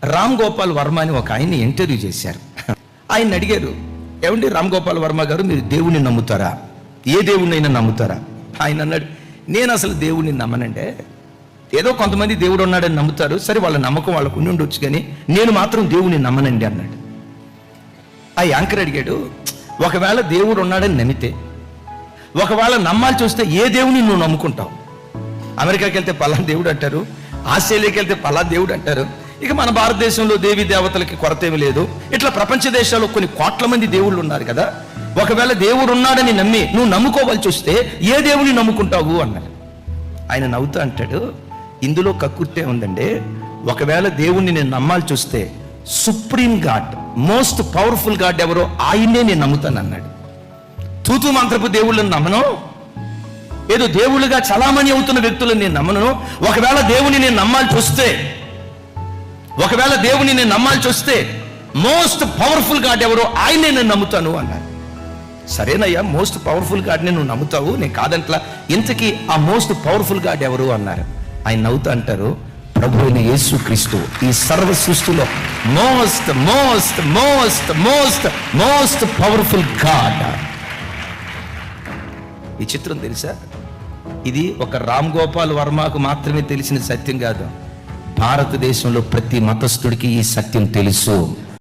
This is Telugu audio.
రామ్ గోపాల్ వర్మ అని ఒక ఆయన్ని ఇంటర్వ్యూ చేశారు. ఆయన అడిగారు, ఏమండి రామ్ గోపాల్ వర్మ గారు, మీరు దేవుణ్ణి నమ్ముతారా? ఏ దేవుణ్ణైనా నమ్ముతారా? ఆయన అన్నాడు, నేను అసలు దేవుణ్ణి నమ్మనంటే. ఏదో కొంతమంది దేవుడు ఉన్నాడని నమ్ముతారు, సరే వాళ్ళ నమ్మకం వాళ్ళకు ఉండి ఉండొచ్చు, కానీ నేను మాత్రం దేవుణ్ణి నమ్మనండి అన్నాడు. ఆ యాంకర్ అడిగాడు, ఒకవేళ దేవుడు ఉన్నాడని నమ్మితే, ఒకవేళ నమ్మాల్సి వస్తే ఏ దేవుని నువ్వు నమ్ముకుంటావు? అమెరికాకి వెళ్తే పలానా దేవుడు అంటారు, ఆస్ట్రేలియాకి వెళ్తే పలానా దేవుడు అంటారు. ఇక మన భారతదేశంలో దేవీ దేవతలకి కొరత ఏమి లేదు. ఇట్లా ప్రపంచ దేశాల్లో కొన్ని కోట్ల మంది దేవుళ్ళు ఉన్నారు కదా. ఒకవేళ దేవుడు ఉన్నాడని నమ్మి నువ్వు నమ్ముకోవాల్సి వస్తే ఏ దేవుని నమ్ముకుంటావు అన్నారు. ఆయన నవ్వుతూ అంటాడు, ఇందులో కక్కుర్తే ఉందండి. ఒకవేళ దేవుణ్ణి నేను నమ్మాల్సి వస్తే supreme God, most powerful God ఎవరో ఆయన్నే నేను నమ్ముతాను అన్నాడు. తూతు మంత్రపు దేవుళ్ళని నమ్మను, ఏదో దేవుళ్ళుగా చలామణి అవుతున్న వ్యక్తులను నేను నమ్మను. ఒకవేళ దేవుని నేను నమ్మాల్సి వస్తే మోస్ట్ పవర్ఫుల్ గాడ్ ఎవరో ఆయనే నేను నమ్ముతాను అన్నాడు. సరేనయ్యా, మోస్ట్ పవర్ఫుల్ గాడ్ని నువ్వు నమ్ముతావు, నేను కాదంట్లా. ఇంతకీ ఆ మోస్ట్ పవర్ఫుల్ గాడ్ ఎవరు అన్నారు. ఆయన నవ్వుతూ అంటారు, ప్రభు అయిన యేసు క్రీస్తు ఈ సర్వ సృష్టిలో most most most most most powerful God. ఈ చిత్రం తెలుసా? ఇది ఒక రామ్ గోపాల్ వర్మకు మాత్రమే తెలిసిన సత్యం కాదు, భారతదేశంలో ప్రతి మతస్థుడికి ఈ సత్యం తెలుసు.